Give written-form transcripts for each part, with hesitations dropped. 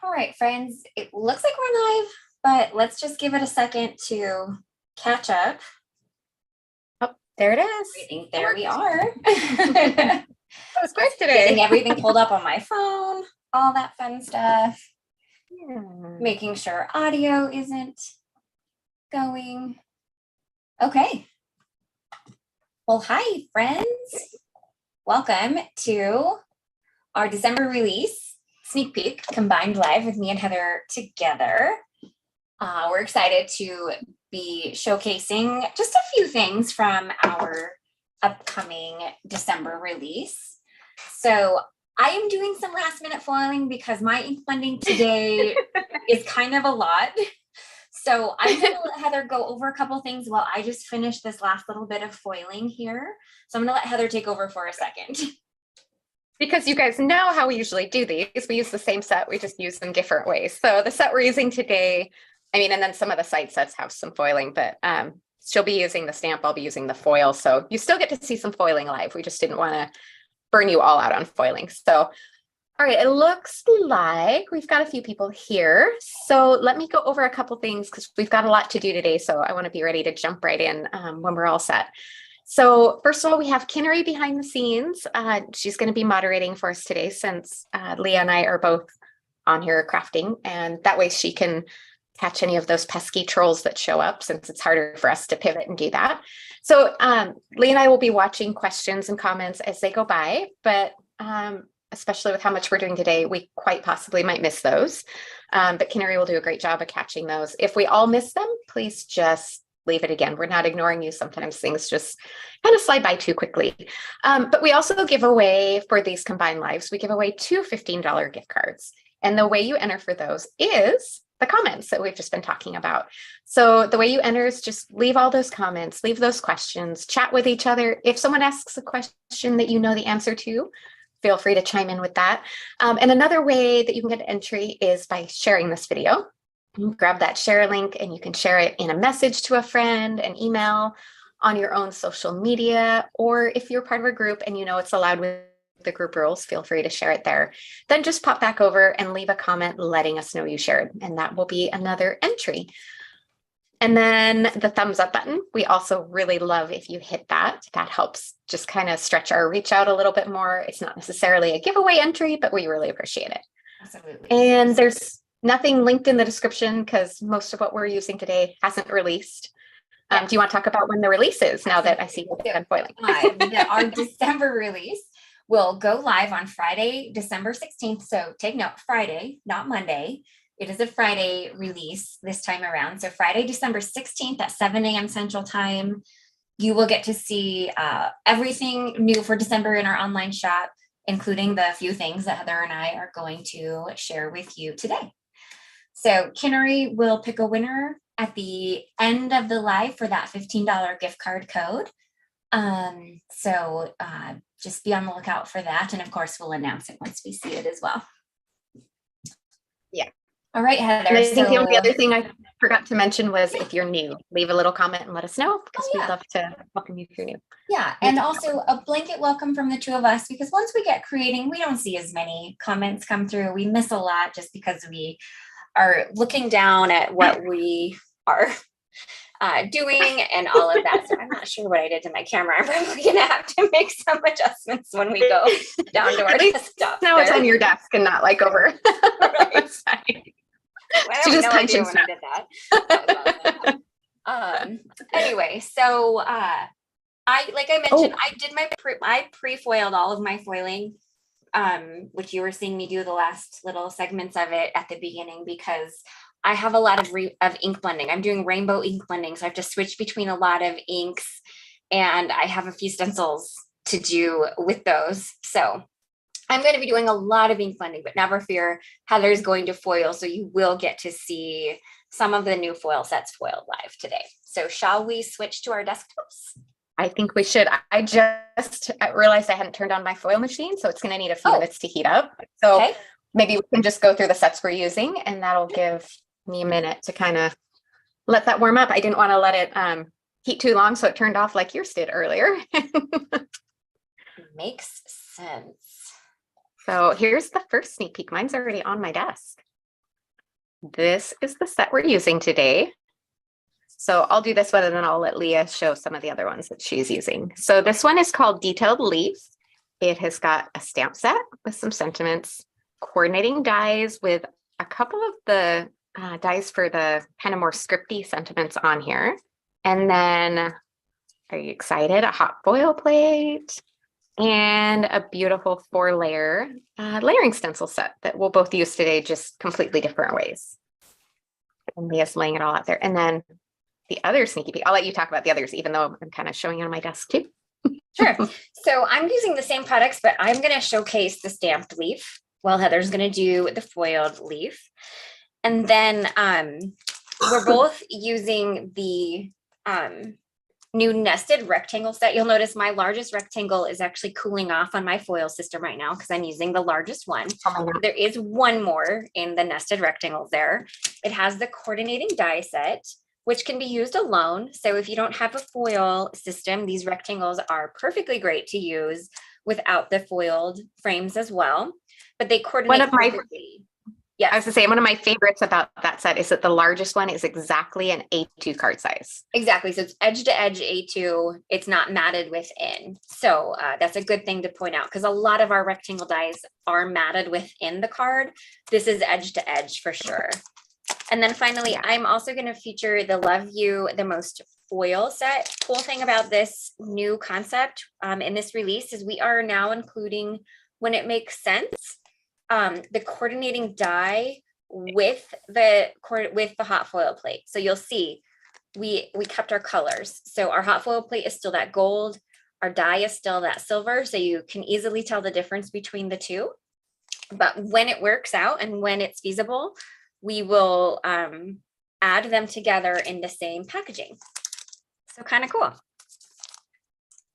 All right, friends, it looks like we're live, but let's just give it a second to catch up. Oh, there it is. I think there we are. That was quick today. Getting everything pulled up on my phone, all that fun stuff. Yeah. Making sure audio isn't going. Okay. Well, hi, friends. Welcome to our December release sneak peek combined live with me and Heather together. We're excited to be showcasing just a few things from our upcoming December release. So I am doing some last minute foiling because my ink blending today is kind of a lot. So I'm going to let Heather go over a couple things while I just finish this last little bit of foiling here. So I'm going to let Heather take over for a second. Because you guys know how we usually do these. We use the same set, we just use them different ways. So the set we're using today, and then some of the side sets have some foiling, but she'll be using the stamp, I'll be using the foil. So you still get to see some foiling live. We just didn't want to burn you all out on foiling. So, all right, it looks like we've got a few people here. So let me go over a couple things because we've got a lot to do today. So I want to be ready to jump right in when we're all set. So first of all, we have Kinnery behind the scenes. She's going to be moderating for us today since Leah and I are both on here crafting, and that way she can catch any of those pesky trolls that show up since it's harder for us to pivot and do that. So Leah and I will be watching questions and comments as they go by, but especially with how much we're doing today, we quite possibly might miss those. But Kinnery will do a great job of catching those. If we all miss them, please just leave it again. We're not ignoring you. Sometimes things just kind of slide by too quickly. But we also give away, for these combined lives, we give away 2 $15 gift cards. And the way you enter for those is the comments that we've just been talking about. So the way you enter is just leave all those comments, leave those questions, chat with each other. If someone asks a question that you know the answer to, feel free to chime in with that. And another way that you can get entry is by sharing this video. You grab that share link and you can share it in a message to a friend, an email, on your own social media, or if you're part of a group and you know it's allowed with the group rules, feel free to share it there. Then just pop back over and leave a comment letting us know you shared, and that will be another entry. And then the thumbs up button, we also really love if you hit that. That helps just kind of stretch our reach out a little bit more. It's not necessarily a giveaway entry, but we really appreciate it. Absolutely. And there's nothing linked in the description because most of what we're using today hasn't released. Do you want to talk about when the release is now that I see you've been foiling? Our December release will go live on Friday, December 16th. So take note, Friday, not Monday. It is a Friday release this time around. So Friday, December 16th at 7 a.m. Central Time, you will get to see everything new for December in our online shop, including the few things that Heather and I are going to share with you today. So Kinnery will pick a winner at the end of the live for that $15 gift card code. So just be on the lookout for that. And of course, we'll announce it once we see it as well. Yeah. All right, Heather. And I think the only other thing I forgot to mention was if you're new, leave a little comment and let us know because we'd love to welcome you if you're new. Yeah, and also a blanket welcome from the two of us, because once we get creating, we don't see as many comments come through. We miss a lot just because we are looking down at what we are doing and all of that. So I'm not sure what I did to my camera. I'm probably going to have to make some adjustments when we go down to our desktop. Now it's on your desk and not like over. Right. Well, she just I did that. Anyway, so like I mentioned, I did I pre-foiled all of my foiling, which you were seeing me do the last little segments of it at the beginning, because I have a lot of ink blending. I'm doing rainbow ink blending, so I have to switch between a lot of inks, and I have a few stencils to do with those. So I'm going to be doing a lot of ink blending, but never fear, Heather's going to foil, so you will get to see some of the new foil sets foiled live today. So shall we switch to our desktops? I think we should. I just realized I hadn't turned on my foil machine, so it's going to need a few minutes to heat up. So maybe we can just go through the sets we're using, and that'll give me a minute to kind of let that warm up. I didn't want to let it heat too long, so it turned off like yours did earlier. Makes sense. So here's the first sneak peek. Mine's already on my desk. this is the set we're using today. So I'll do this one and then I'll let Lea show some of the other ones that she's using. So this one is called Detailed Leaf. It has got a stamp set with some sentiments, coordinating dies with a couple of the dies for the kind of more scripty sentiments on here. And then, are you excited? A hot foil plate and a beautiful 4-layer layering stencil set that we'll both use today, just completely different ways. And Leah's laying it all out there. And then the other sneaky peek, I'll let you talk about the others, even though I'm kind of showing it on my desk too. Sure. So I'm using the same products, but I'm going to showcase the stamped leaf while Heather's going to do the foiled leaf. And then we're both using the new nested rectangle set. You'll notice my largest rectangle is actually cooling off on my foil system right now because I'm using the largest one. There is one more in the nested rectangles there. It has the coordinating die set, which can be used alone. So if you don't have a foil system, these rectangles are perfectly great to use without the foiled frames as well. But they coordinate perfectly. Yeah, I was to say one of my favorites about that set is that the largest one is exactly an A2 card size. Exactly. So it's edge to edge A2. It's not matted within. So that's a good thing to point out because a lot of our rectangle dies are matted within the card. This is edge to edge for sure. And then finally, I'm also going to feature the Love You the Most foil set. Cool thing about this new concept in this release is we are now including, when it makes sense, the coordinating die with the hot foil plate. So you'll see we kept our colors. So our hot foil plate is still that gold. Our die is still that silver. So you can easily tell the difference between the two. But when it works out and when it's feasible, we will add them together in the same packaging. So kind of cool.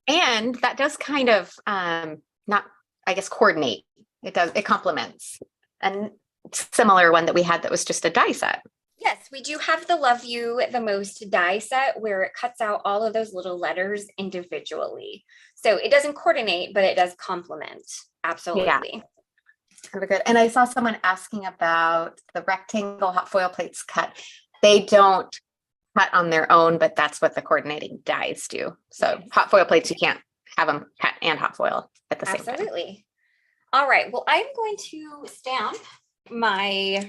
And that does kind of not, I guess, coordinate. It complements a similar one that we had that was just a die set. Yes, we do have the Love You the Most die set where it cuts out all of those little letters individually. So it doesn't coordinate, but it does complement. Absolutely. Yeah. Very good. And I saw someone asking about the rectangle hot foil plates cut. They don't cut on their own, but that's what the coordinating dies do. So hot foil plates, you can't have them cut and hot foil at the same time. Absolutely. All right. Well, I'm going to stamp my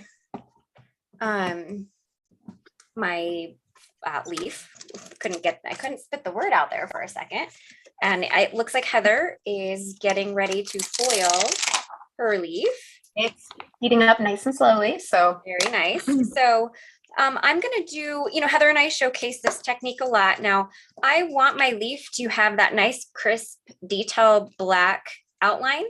leaf. I couldn't spit the word out there for a second. And it looks like Heather is getting ready to foil her leaf. It's heating up nice and slowly. So very nice. So I'm going to do, Heather and I showcase this technique a lot. Now, I want my leaf to have that nice, crisp, detail black outline.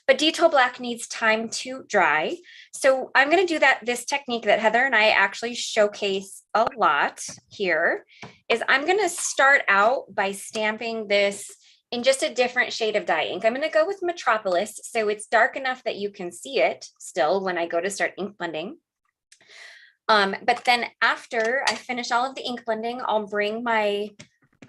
But detail black needs time to dry. So I'm going to do this technique that Heather and I actually showcase a lot here is I'm going to start out by stamping this in just a different shade of dye ink. I'm going to go with Metropolis. So it's dark enough that you can see it still when I go to start ink blending. But then after I finish all of the ink blending, I'll bring my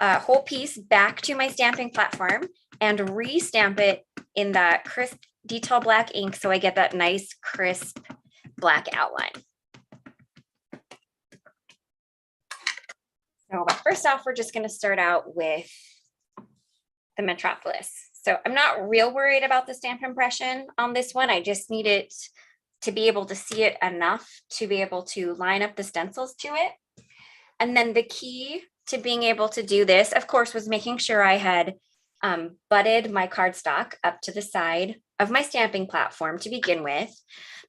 whole piece back to my stamping platform and re-stamp it in that crisp detail black ink so I get that nice crisp black outline. So but first off, we're just going to start out with the Metropolis. So I'm not real worried about the stamp impression on this one. I just need it to be able to see it enough to be able to line up the stencils to it. And then the key to being able to do this, of course, was making sure I had butted my cardstock up to the side of my stamping platform to begin with.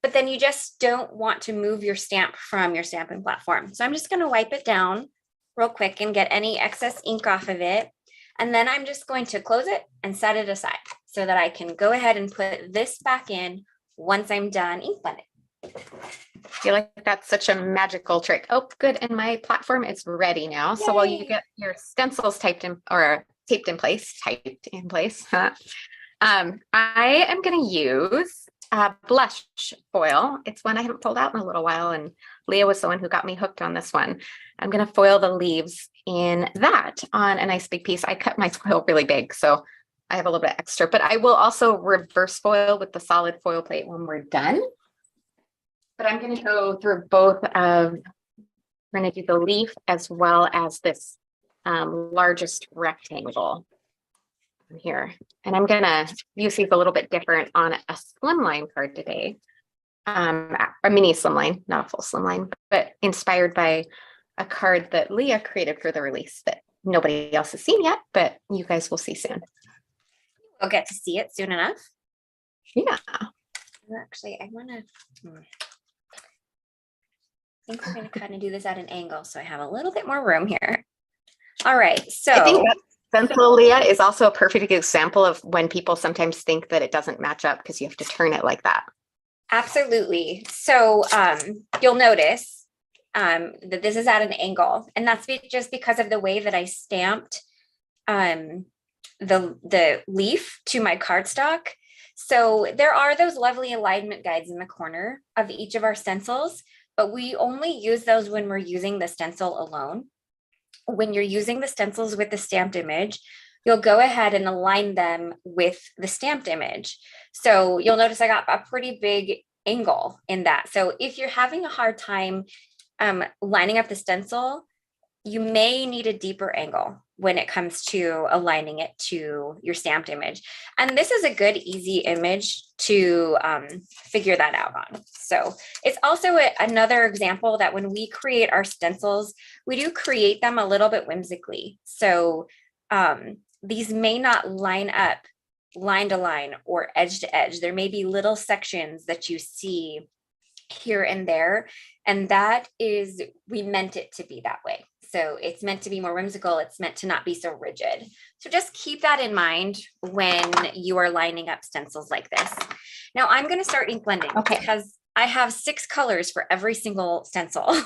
But then you just don't want to move your stamp from your stamping platform. So I'm just going to wipe it down real quick and get any excess ink off of it. And then I'm just going to close it and set it aside so that I can go ahead and put this back in once I'm done ink blending. I feel like that's such a magical trick. Oh, good. And my platform is ready now. Yay. So while you get your stencils taped in place, I am going to use blush foil. It's one I haven't pulled out in a little while, and Lea was the one who got me hooked on this one. I'm going to foil the leaves in that on a nice big piece. I cut my foil really big, so I have a little bit extra, but I will also reverse foil with the solid foil plate when we're done. but I'm going to go through both of, we're going to do the leaf as well as this largest rectangle here. And I'm going to use these a little bit different on a slimline card today. A mini slimline, not a full slimline, but inspired by a card that Lea created for the release that nobody else has seen yet, but you guys will see soon. We'll get to see it soon enough. Yeah. Actually, I want to. I think we're going to kind of do this at an angle, so I have a little bit more room here. All right, so I think that stencil, Lea, is also a perfect example of when people sometimes think that it doesn't match up because you have to turn it like that. absolutely. So you'll notice that this is at an angle, and that's just because of the way that I stamped the leaf to my cardstock. So there are those lovely alignment guides in the corner of each of our stencils, but we only use those when we're using the stencil alone. When you're using the stencils with the stamped image, you'll go ahead and align them with the stamped image. So you'll notice I got a pretty big angle in that. So if you're having a hard time lining up the stencil, you may need a deeper angle when it comes to aligning it to your stamped image. And this is a good, easy image to figure that out on. So it's also another example that when we create our stencils, we do create them a little bit whimsically. So these may not line up line to line or edge to edge. There may be little sections that you see here and there. And that is, we meant it to be that way. So it's meant to be more whimsical. It's meant to not be so rigid. So just keep that in mind when you are lining up stencils like this. Now I'm going to start ink blending because I have 6 colors for every single stencil.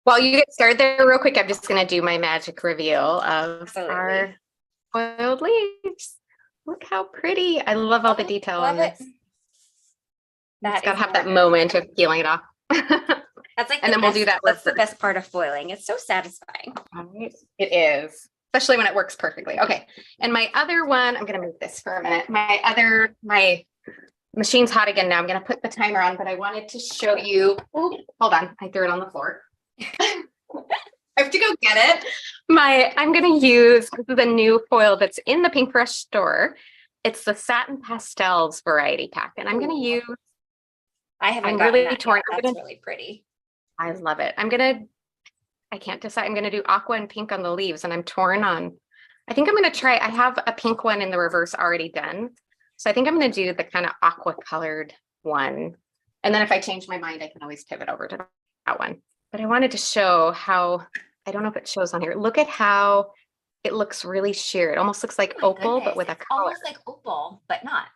While you get started there real quick, I'm just going to do my magic reveal of Absolutely. our foiled leaves. Look how pretty. I love all the detail on this. It's got to have that moment of peeling it off. That's like, and then we'll do that. That's the best part of foiling. It's so satisfying. Right. It is, especially when it works perfectly. Okay. And my other one, I'm going to move this for a minute. My machine's hot again now. I'm going to put the timer on, but I wanted to show you. Oh, hold on. I threw it on the floor. I have to go get it. I'm going to use, this is a new foil that's in the Pinkfresh store. It's the Satin Pastels variety pack. And I'm going to use. I haven't I'm gotten really that torn. Yet. That's really pretty. I love it. I can't decide. I'm going to do aqua and pink on the leaves, and I'm torn on. I think I'm going to try. I have a pink one in the reverse already done. So I think I'm going to do the kind of aqua colored one. And then if I change my mind, I can always pivot over to that one. But I wanted to show how, I don't know if it shows on here. Look at how it looks really sheer. It almost looks like opal, but with a color. Almost like opal, but not.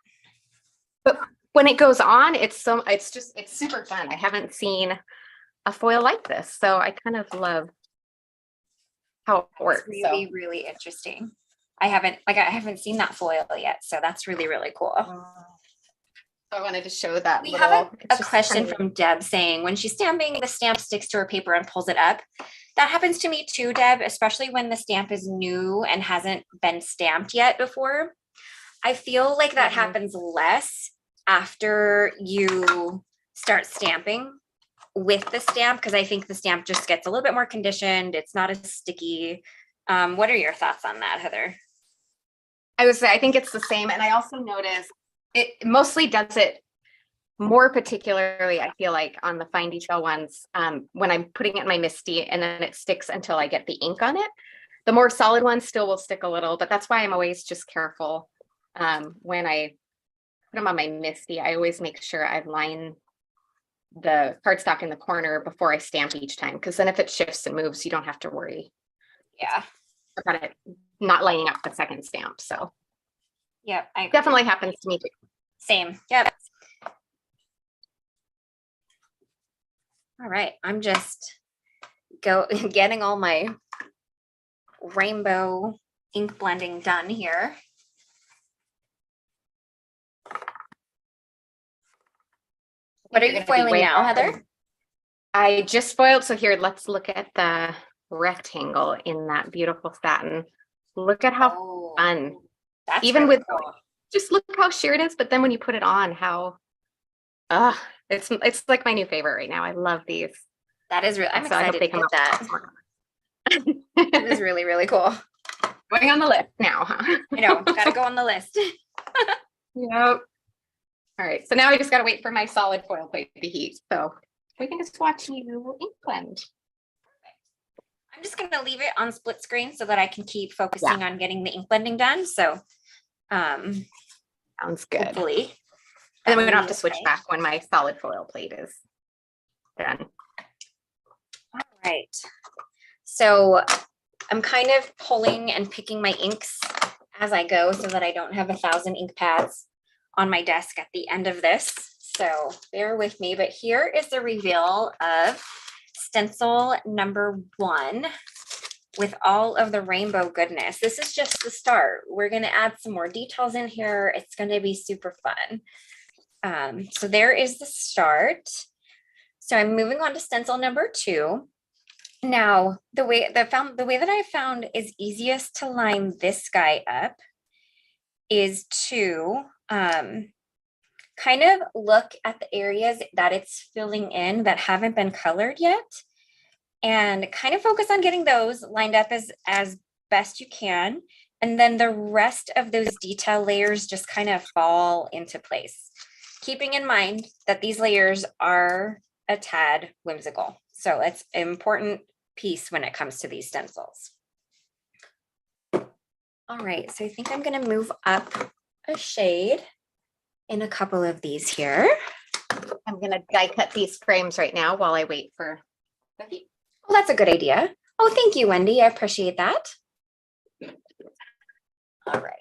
But when it goes on, it's super fun. I haven't seen a foil like this, so I kind of love how it works. Really, really interesting. I haven't seen that foil yet, so that's really, really cool. So I wanted to show that. We have a question from Deb saying, when she's stamping, the stamp sticks to her paper and pulls it up. That happens to me too, Deb, especially when the stamp is new and hasn't been stamped yet before. I feel like that happens less after you start stamping with the stamp, because I think the stamp just gets a little bit more conditioned. It's not as sticky. What are your thoughts on that, Heather? I would say I think it's the same. And I also notice it mostly does it more particularly, I feel like, on the fine detail ones, when I'm putting it in my Misty and then it sticks until I get the ink on it. The more solid ones still will stick a little, but that's why I'm always just careful when I put them on my Misty. I always make sure I line the cardstock in the corner before I stamp each time, because then if it shifts and moves, you don't have to worry. Yeah. About it not lining up the second stamp. So yeah, it definitely happens to me too. Same. Yep. All right. I'm just getting all my rainbow ink blending done here. What are you foiling now, Heather? I just foiled. So here, let's look at the rectangle in that beautiful satin. Look at how fun. That's even really with cool. Just look how sheer it is. But then when you put it on, how It's like my new favorite right now. I love these. That is real. I'm So I hope excited they to come get up that. with more. That is really, really cool. Going on the list now, huh? I know, gotta go on the list. Yep. All right, so now I just gotta wait for my solid foil plate to heat. So we can just watch you ink blend. I'm just gonna leave it on split screen so that I can keep focusing on getting the ink blending done. So Sounds good. hopefully. And then we're gonna will have be to switch okay. back when my solid foil plate is done. All right. So I'm kind of pulling and picking my inks as I go so that I don't have 1,000 ink pads on my desk at the end of this. So bear with me, but here is the reveal of stencil number 1 with all of the rainbow goodness. This is just the start. We're gonna add some more details in here. It's gonna be super fun. So there is the start. So I'm moving on to stencil number 2. Now, the way that I found is easiest to line this guy up is to kind of look at the areas that it's filling in that haven't been colored yet, and kind of focus on getting those lined up as best you can. And then the rest of those detail layers just kind of fall into place, keeping in mind that these layers are a tad whimsical. So it's an important piece when it comes to these stencils. All right, so I think I'm going to move up a shade in a couple of these here. I'm gonna die cut these frames right now while I wait for the heat. Oh, that's a good idea. Oh, thank you, Wendy. I appreciate that. All right.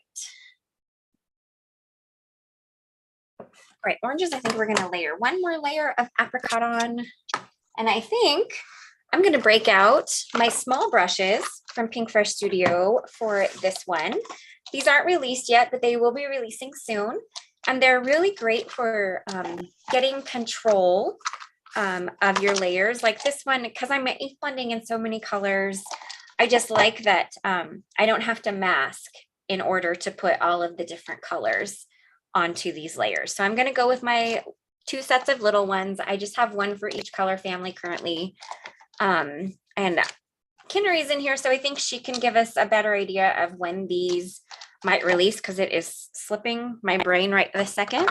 All right, oranges, I think we're going to layer one more layer of apricot on. And I think I'm going to break out my small brushes from Pinkfresh Studio for this one. These aren't released yet, but they will be releasing soon. And they're really great for getting control of your layers. Like this one, because I'm ink blending in so many colors, I just like that I don't have to mask in order to put all of the different colors onto these layers. So I'm going to go with my 2 sets of little ones. I just have one for each color family currently. And Kinnery's in here, so I think she can give us a better idea of when these might release, because it is slipping my brain right this second.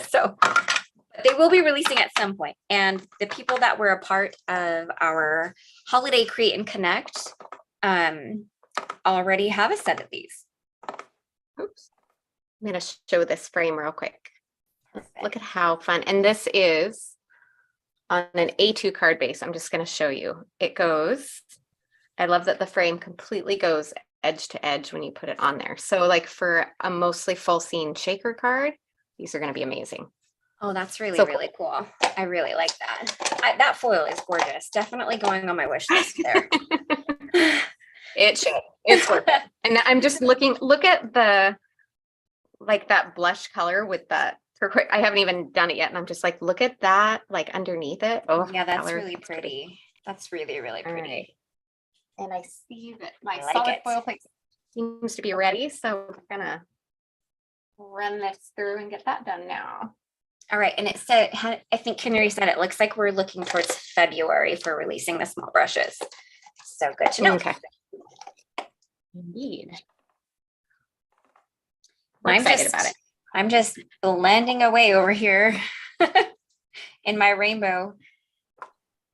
So they will be releasing at some point. And the people that were a part of our holiday create and connect already have a set of these. Oops. I'm gonna show this frame real quick. Perfect. Look at how fun. And this is on an A2 card base. I'm just gonna show you. It goes, I love that the frame completely goes edge to edge when you put it on there. So like for a mostly full scene shaker card, these are gonna be amazing. Oh, that's really, So really cool. I really like that. That foil is gorgeous. Definitely going on my wish list there. It should. It's worth it. And I'm just looking, look at the, like that blush color with that turquoise. I haven't even done it yet. And I'm just like, look at that, like underneath it. Oh, yeah, that's color. really pretty. That's really, really pretty. Right. And I see that my I like solid it. foil plate seems to be ready. So I'm gonna run this through and get that done now. All right, and it said, I think Canary said it looks like we're looking towards February for releasing the small brushes. So good to know. Okay. Indeed. I'm excited about it. I'm just blending away over here in my rainbow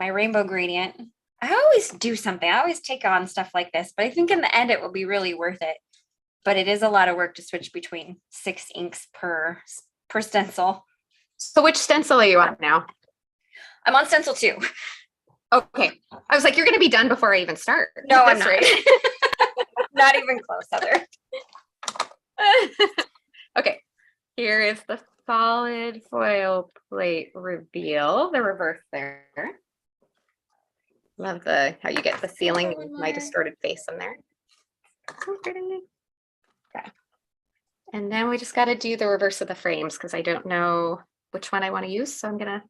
gradient. I always do something. I always take on stuff like this, but I think in the end it will be really worth it. But it is a lot of work to switch between 6 inks per stencil. So which stencil are you on now? I'm on stencil 2. Okay. I was like, you're going to be done before I even start. No, I'm That's not. right. Not even close, Heather. Okay. Here is the solid foil plate reveal, the reverse there. Love how you get the ceiling and my distorted face in there. Okay. And then we just got to do the reverse of the frames because I don't know which one I want to use. So I'm going to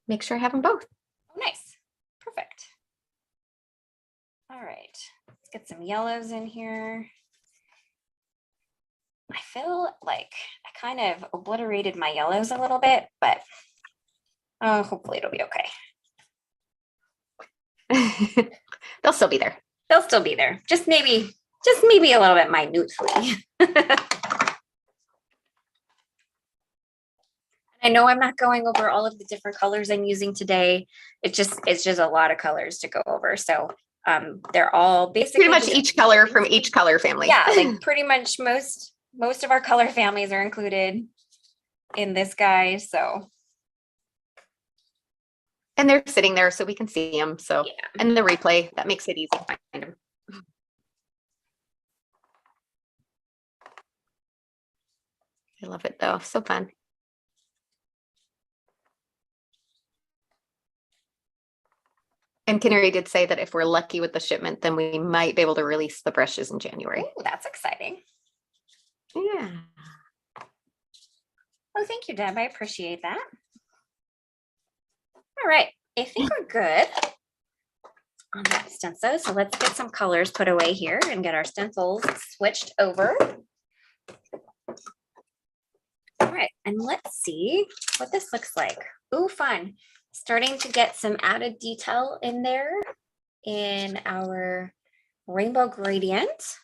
make sure I have them both. Oh, nice. Perfect. All right. Let's get some yellows in here. I feel like I kind of obliterated my yellows a little bit, but hopefully it'll be okay. They'll still be there. They'll still be there. Just maybe a little bit minutely. I know I'm not going over all of the different colors I'm using today. It's just a lot of colors to go over. So they're all basically pretty much each color from each color family. Yeah, like pretty much most of our color families are included in this guy. So, and they're sitting there so we can see them. So, yeah. And the replay, that makes it easy to find them. I love it though. So fun. And Kinneri did say that if we're lucky with the shipment, then we might be able to release the brushes in January. Oh, that's exciting. Yeah. Oh, thank you, Deb. I appreciate that. All right. I think we're good on that stencil. So let's get some colors put away here and get our stencils switched over. All right. And let's see what this looks like. Ooh, fun. Starting to get some added detail in there in our rainbow gradient.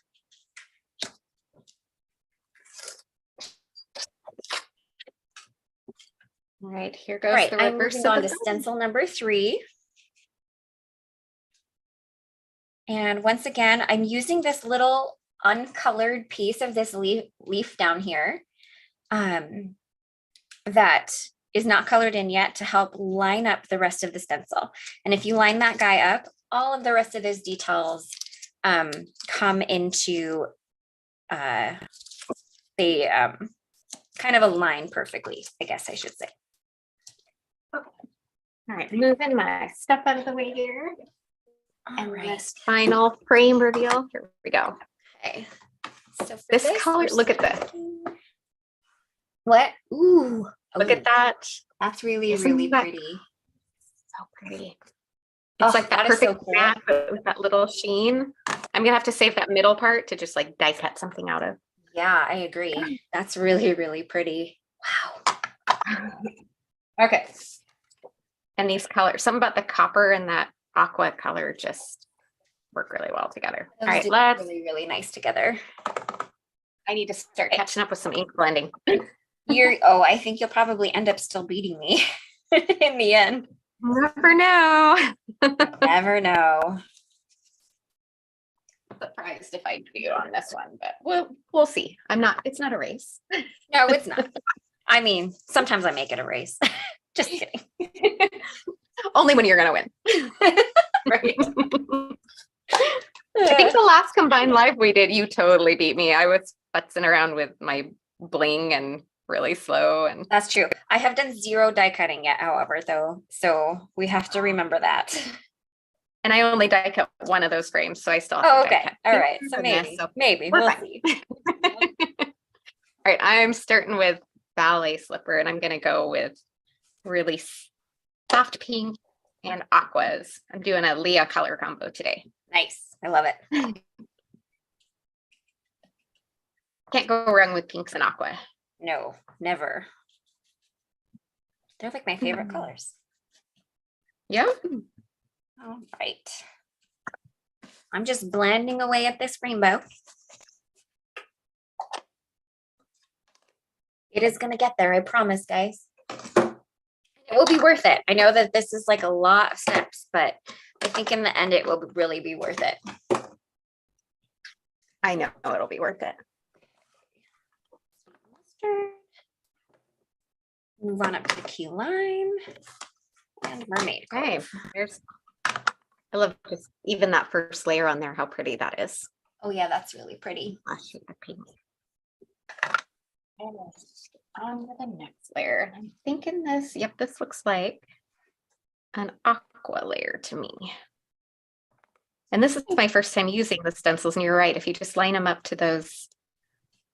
All right, here goes Right, the I'm reverse moving of on the to stencil number 3. And once again, I'm using this little uncolored piece of this leaf down here that is not colored in yet to help line up the rest of the stencil. And if you line that guy up, all of the rest of those details come into, they kind of align perfectly, I guess I should say. Okay. All right, moving my stuff out of the way here. And this final frame reveal. Here we go. Okay. So for this color, look at this. What? Ooh. Look at that. That's really, Isn't really that pretty. So pretty. It's like that perfect cool. matte, but with that little sheen. I'm gonna have to save that middle part to just like die cut something out of. Yeah, I agree. That's really, really pretty. Wow. Okay. And these colors, something about the copper and that aqua color just work really well together. Those all right, do let's really, really nice together. I need to start catching up with some ink blending. I think you'll probably end up still beating me in the end. Never know. Never know. Surprised if I do on this one, but we'll see. It's not a race. No, it's not. I mean, sometimes I make it a race. Just kidding. Only when you're gonna win. Right. I think the last combined live we did, you totally beat me. I was futzing around with my bling and really slow. And that's true. I have done 0 die cutting yet, however, though. So we have to remember that. And I only die cut one of those frames, so I still have to die cut. All right. So maybe we'll see. All right. I'm starting with ballet slipper, and I'm gonna go with really soft pink and aquas. I'm doing a Lea color combo today. Nice. I love it. Can't go wrong with pinks and aqua. No, never. They're like my favorite colors. Yeah. All right. I'm just blending away at this rainbow. It is going to get there, I promise, guys. It will be worth it. I know that this is like a lot of steps, but I think in the end it will really be worth it. I know it'll be worth it. Move on up to the key lime and mermaid. Okay, I love just even that first layer on there, how pretty that is. Oh yeah, that's really pretty. The pink. And on to the next layer. I'm thinking this, yep, this looks like an aqua layer to me. And this is my first time using the stencils, and you're right, if you just line them up to those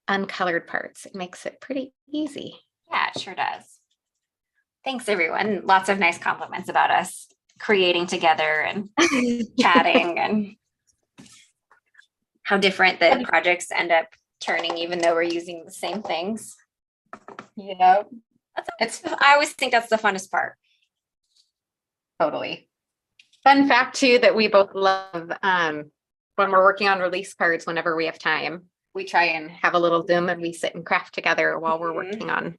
uncolored parts, it makes it pretty easy. Yeah, it sure does. Thanks, everyone. Lots of nice compliments about us creating together and chatting and how different the projects end up turning even though we're using the same things. Yep. I always think that's the funnest part. Totally. Fun fact too, that we both love, when we're working on release cards, whenever we have time, we try and have a little Zoom and we sit and craft together while we're working on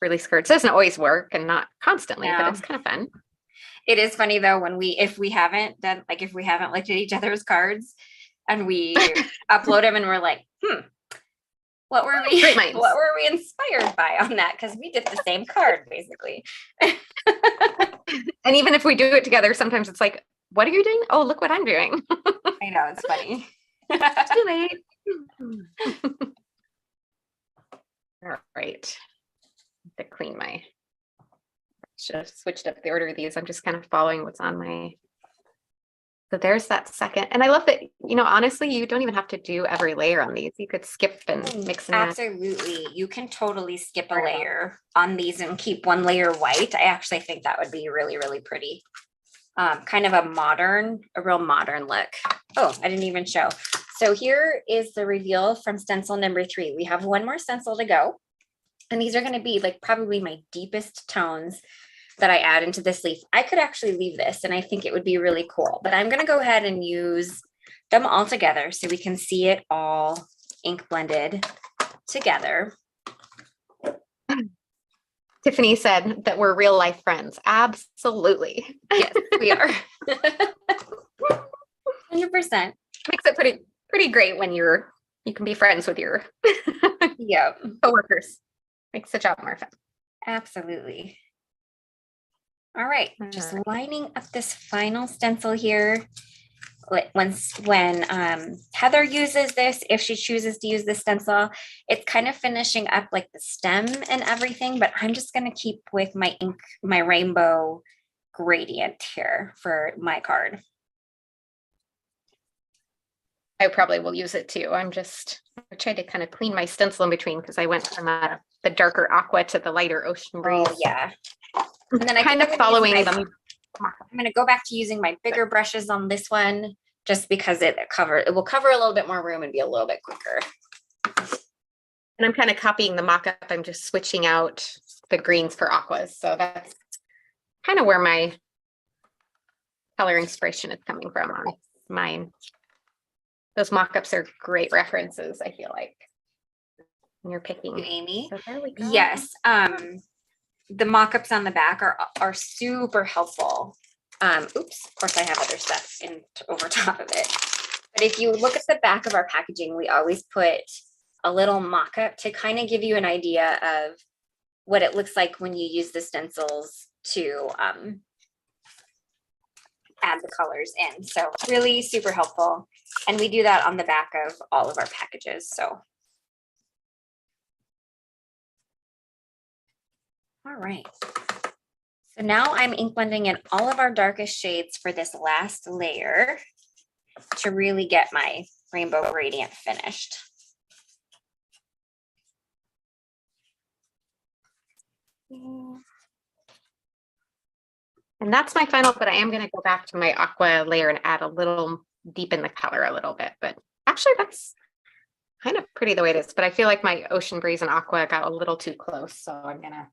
release cards. It doesn't always work and not constantly, but it's kind of fun. It is funny though, when if we haven't looked at each other's cards and we upload them and we're like, what were we inspired by on that? Because we did the same card basically. And even if we do it together, sometimes it's like, what are you doing? Oh, look what I'm doing. I know, it's funny. Too late. All right. To clean my, should have switched up the order of these. I'm just kind of following what's on my, so there's that second. And I love that, you know, honestly, you don't even have to do every layer on these. You could skip and mix and match. Absolutely. You can totally skip a layer on these and keep one layer white. I actually think that would be really, really pretty. Kind of a real modern look. Oh, I didn't even show. So here is the reveal from stencil number 3. We have one more stencil to go. And these are going to be like probably my deepest tones that I add into this leaf. I could actually leave this and I think it would be really cool, but I'm going to go ahead and use them all together so we can see it all ink blended together. Tiffany said that we're real life friends. Absolutely. Yes, we are. 100%. Makes it pretty great when you can be friends with your coworkers. Makes the job more fun. Absolutely. All right, just lining up this final stencil here. When Heather uses this, if she chooses to use this stencil, it's kind of finishing up like the stem and everything, but I'm just going to keep with my ink, my rainbow gradient here for my card. I probably will use it too. I tried to kind of clean my stencil in between because I went from the darker aqua to the lighter ocean breeze. Oh, yeah. And then I kind of following them. I'm going to go back to using my bigger brushes on this one, just because it will cover a little bit more room and be a little bit quicker. And I'm kind of copying the mock-up. I'm just switching out the greens for aquas. So that's kind of where my color inspiration is coming from on mine. Those mock-ups are great references, I feel like, when you're picking. Amy? So there we go. Yes. The mock-ups on the back are super helpful. Oops, of course I have other stuff over top of it. But if you look at the back of our packaging, we always put a little mock-up to kind of give you an idea of what it looks like when you use the stencils to add the colors in. So really super helpful. And we do that on the back of all of our packages. So. All right. So now I'm ink blending in all of our darkest shades for this last layer to really get my rainbow gradient finished. And that's my final, but I am going to go back to my aqua layer and add a little, deepen the color a little bit. But actually that's kind of pretty the way it is. But I feel like my ocean breeze and aqua got a little too close. So I'm going to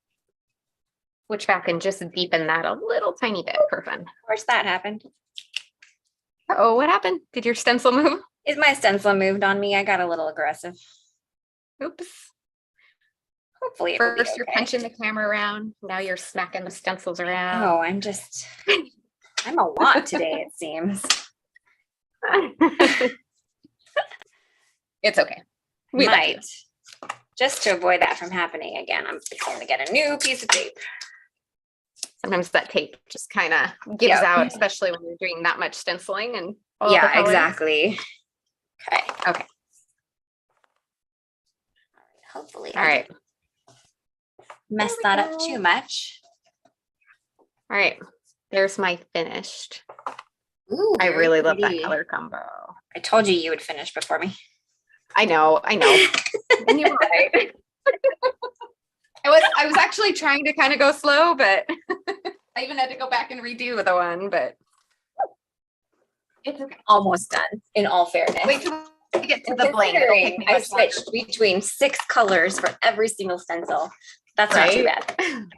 switch back and just deepen that a little tiny bit for fun. Of course that happened. Oh, what happened? Did your stencil move? Is my stencil moved on me? I got a little aggressive. Oops. Hopefully first you're punching the camera around. Now you're smacking the stencils around. Oh, I'm a lot today, it seems. It's okay. We might. Just to avoid that from happening again, I'm going to get a new piece of tape. Sometimes that tape just kind of gives out, especially when you're doing that much stenciling and all yeah, exactly. Okay. Okay. Hopefully. All right. Mess that up too much. All right. There's my finished. Ooh, I really love that color combo. I told you you would finish before me. I know. And you were right. I was actually trying to kind of go slow, but I even had to go back and redo the one, but it's okay. Almost done, in all fairness. Wait till to get to the bling. It'll take Considering me I much longer. switched between 6 colors for every single stencil. That's not too Right? bad.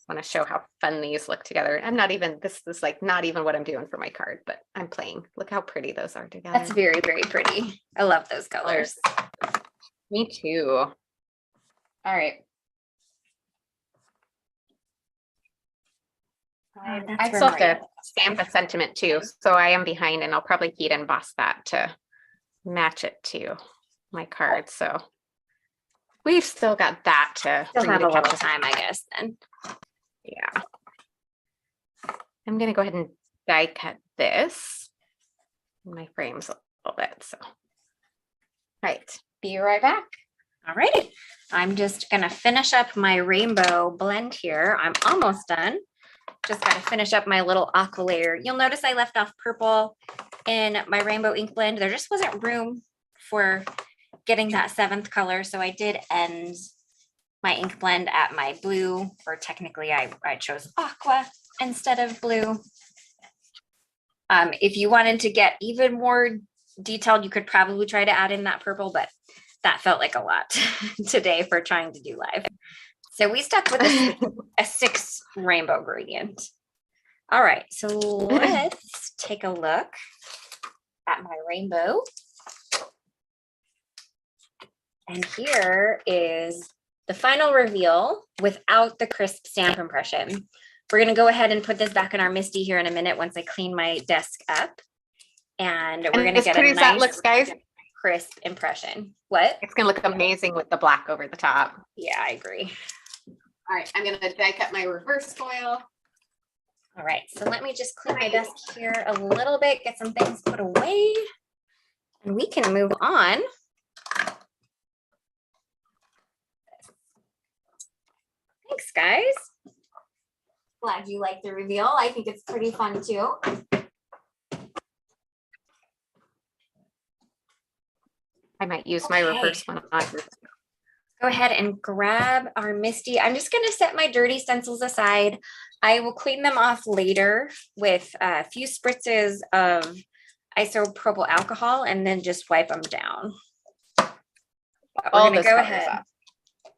Want to show how fun these look together. I'm not even, this is like not even what I'm doing for my card, but I'm playing. Look how pretty those are together. That's very, very pretty. I love those colors. Me too. All right. I still have to stamp a sentiment too, so I am behind, and I'll probably heat emboss that to match it to my card. So we've still got that to Still for you have to a little catch up. time, I guess, then. Yeah. I'm gonna go ahead and die cut this. My frame's a little bit, so. All right, be right back. All right. I'm just gonna finish up my rainbow blend here. I'm almost done. Just gotta finish up my little aqua layer. You'll notice I left off purple in my rainbow ink blend. There just wasn't room for getting that 7th color, so I did end my ink blend at my blue, or technically I chose aqua instead of blue. If you wanted to get even more detailed, you could probably try to add in that purple, but that felt like a lot today for trying to do live. So we stuck with a 6 rainbow gradient. All right, so let's take a look at my rainbow. And here is the final reveal without the crisp stamp impression. We're gonna go ahead and put this back in our MISTI here in a minute once I clean my desk up. And we're gonna get a nice that looks, guys. crisp impression. What? It's gonna look amazing with the black over the top. Yeah, I agree. All right, I'm gonna die cut my reverse foil. All right, so let me just clean my desk here a little bit, get some things put away, and we can move on. Thanks, guys. Glad you like the reveal. I think it's pretty fun too. I might use my reverse one on. Go ahead and grab our MISTI. I'm just gonna set my dirty stencils aside. I will clean them off later with a few spritzes of isopropyl alcohol and then just wipe them down. But we're gonna go ahead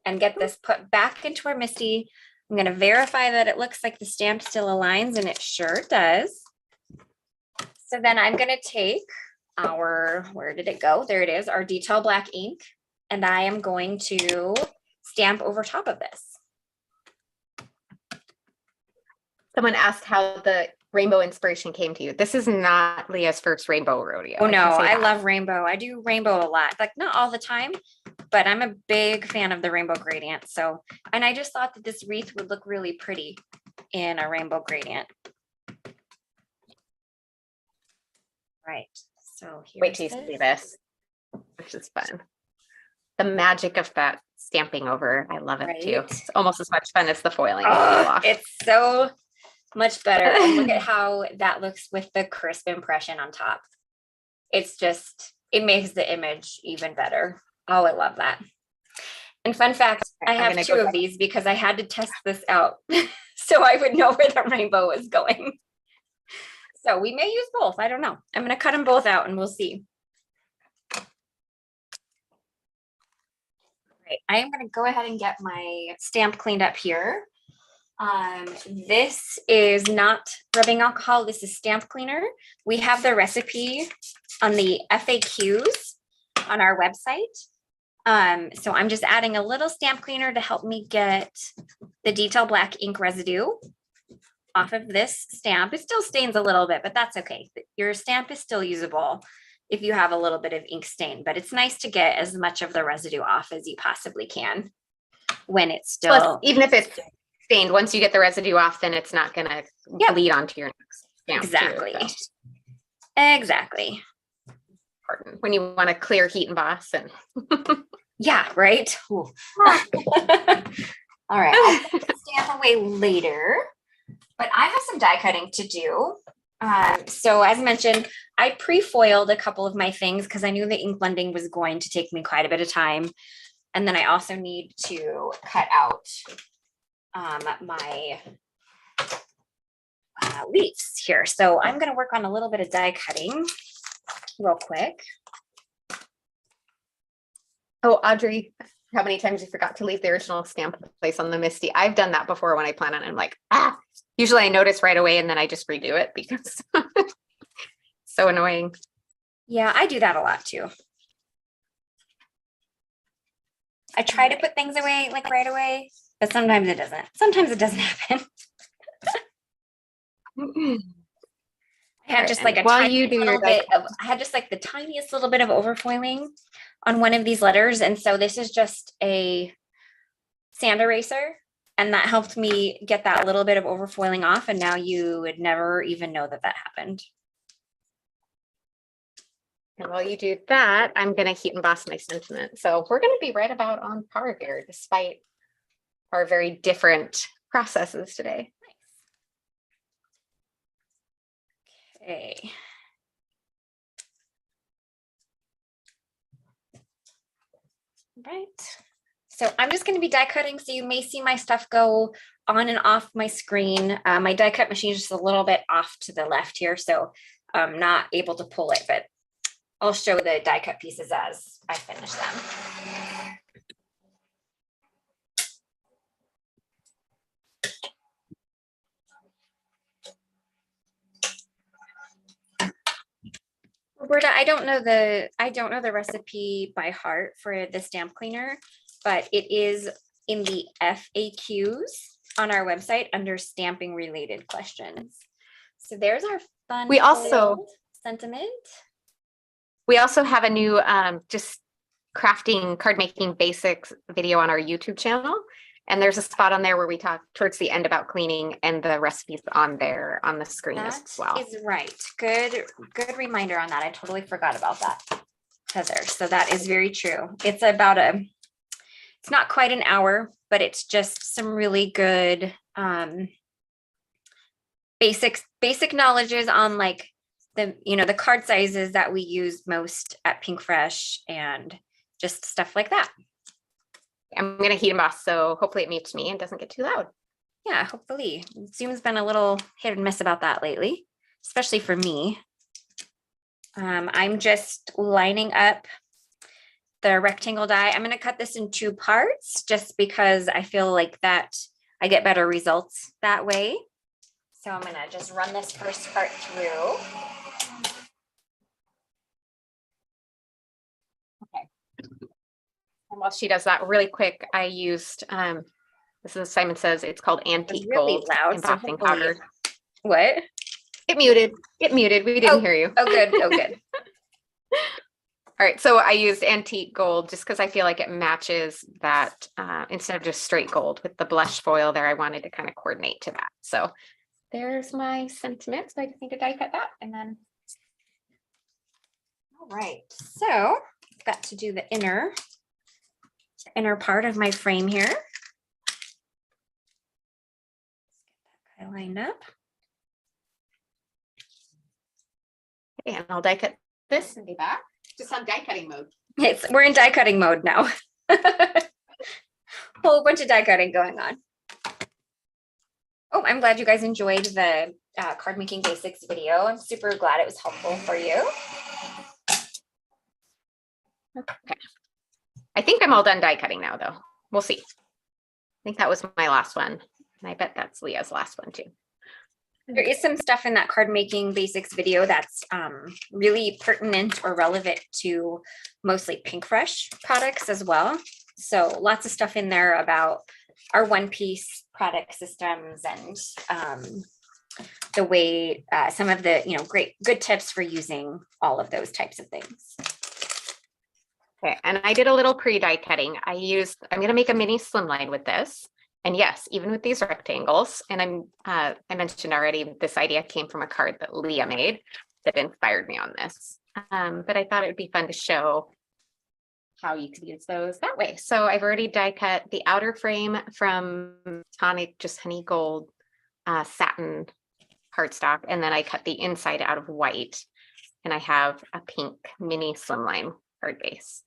and get this put back into our MISTI. I'm gonna verify that it looks like the stamp still aligns, and it sure does. So then I'm gonna take our, where did it go? There it is, our detail black ink. And I am going to stamp over top of this. Someone asked how the rainbow inspiration came to you. This is not Leah's first rainbow rodeo. Oh no, I love rainbow. I do rainbow a lot, like not all the time, but I'm a big fan of the rainbow gradient. So, and I just thought that this wreath would look really pretty in a rainbow gradient. Right, so here. Wait till you see this, which is fun. The magic of that stamping over, I love it too. It's almost as much fun as the foiling. It's so much better. And look at how that looks with the crisp impression on top. It's just, it makes the image even better. Oh, I love that. And fun fact, I have 2 of these because I had to test this out so I would know where the rainbow was going. So we may use both. I don't know. I'm going to cut them both out and we'll see. I am going to go ahead and get my stamp cleaned up here. This is not rubbing alcohol. This is stamp cleaner. We have the recipe on the FAQs on our website. So I'm just adding a little stamp cleaner to help me get the detail black ink residue off of this stamp. It still stains a little bit, but that's okay. Your stamp is still usable if you have a little bit of ink stain, but it's nice to get as much of the residue off as you possibly can when it's still. Plus, even if it's stained, once you get the residue off, then it's not gonna bleed onto your next stamp. Exactly. Too, so. Exactly. Important when you want to clear heat emboss and. Yeah, right. All right, I'll put the stamp away later, but I have some die cutting to do. So as mentioned, I pre-foiled a couple of my things because I knew the ink blending was going to take me quite a bit of time. And then I also need to cut out my leaves here. So I'm going to work on a little bit of die cutting. real quick. Oh, Audrey, how many times you forgot to leave the original stamp place on the Misty? I've done that before when I plan on it. I'm like, usually I notice right away and then I just redo it because so annoying. Yeah, I do that a lot too. I try to put things away like right away, but sometimes it doesn't. Sometimes it doesn't happen. I had just like a tiny little bit of, I had just like the tiniest little bit of overfoiling on one of these letters. And so this is just a sand eraser. And that helped me get that little bit of overfoiling off. And now you would never even know that that happened. And while you do that, I'm going to heat emboss my sentiment. So we're going to be right about on par here, despite our very different processes today. Okay. Right. So I'm just going to be die cutting. So you may see my stuff go on and off my screen. My die cut machine is just a little bit off to the left here. So I'm not able to pull it, but I'll show the die cut pieces as I finish them. Roberta, I don't know the recipe by heart for the stamp cleaner, but it is in the FAQs on our website under stamping related questions. So there's our fun. We also sentiment. We also have a new just crafting card making basics video on our YouTube channel. And there's a spot on there where we talk towards the end about cleaning, and the recipes on there on the screen as well. That is right. Good reminder on that. I totally forgot about that, Heather. So that is very true. It's about it's not quite an hour, but it's just some really good basic knowledges on like the card sizes that we use most at Pinkfresh and just stuff like that. I'm going to heat emboss, so hopefully it mutes me and doesn't get too loud. Yeah, hopefully. Zoom's been a little hit and miss about that lately, especially for me. I'm just lining up the rectangle die. I'm going to cut this in 2 parts just because I feel like that I get better results that way. So I'm going to just run this first part through. Okay. And while she does that really quick, I used, this is Simon Says, it's called Antique really Gold loud, embossing so powder. What? It muted. We didn't hear you. Oh, good. Oh, good. All right, so I used antique gold just because I feel like it matches that instead of just straight gold with the blush foil there. I wanted to kind of coordinate to that. So there's my sentiment. So I just need to die cut that and then. All right, so I've got to do the inner part of my frame here. Let's get that guy lined up. Okay, and I'll die cut this and be back. Just on die cutting mode. We're in die cutting mode now. Whole bunch of die cutting going on. Oh, I'm glad you guys enjoyed the card making basics video. I'm super glad it was helpful for you. Okay. I think I'm all done die cutting now, though. We'll see. I think that was my last one. And I bet that's Leah's last one, too. There is some stuff in that card making basics video that's really pertinent or relevant to mostly Pinkfresh products as well. So lots of stuff in there about our one-piece product systems and the way some of the good tips for using all of those types of things. Okay, and I did a little pre-die cutting. I'm going to make a mini slimline with this. And yes, even with these rectangles, and I mentioned already, this idea came from a card that Lea made that inspired me on this. But I thought it would be fun to show how you could use those that way. So I've already die cut the outer frame from Tonic, just honey gold satin cardstock. And then I cut the inside out of white. And I have a pink mini slimline card base.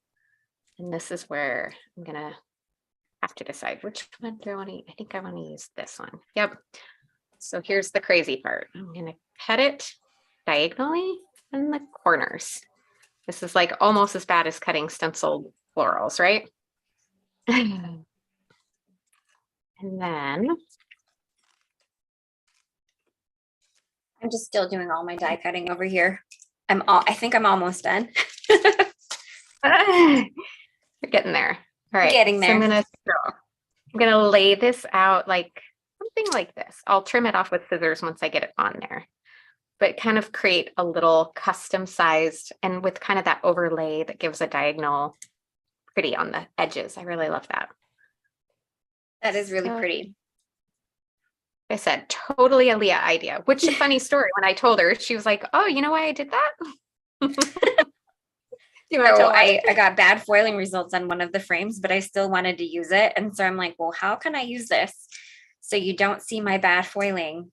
And this is where I'm going to have to decide which one do I want to use. I think I want to use this one. Yep. So here's the crazy part. I'm going to cut it diagonally and the corners. This is like almost as bad as cutting stenciled florals, right? And then I'm just still doing all my die cutting over here. I think I'm almost done. we're getting there. All right. Getting So there. I'm gonna lay this out like something like this. I'll trim it off with scissors once I get it on there, but kind of create a little custom sized and with kind of that overlay that gives a diagonal pretty on the edges. I really love that. That is really pretty. I said, totally a Lea idea, which is a funny story. When I told her, she was like, oh, you know why I did that? You want to tell I got bad foiling results on one of the frames, but I still wanted to use it. And so I'm like, well, how can I use this so you don't see my bad foiling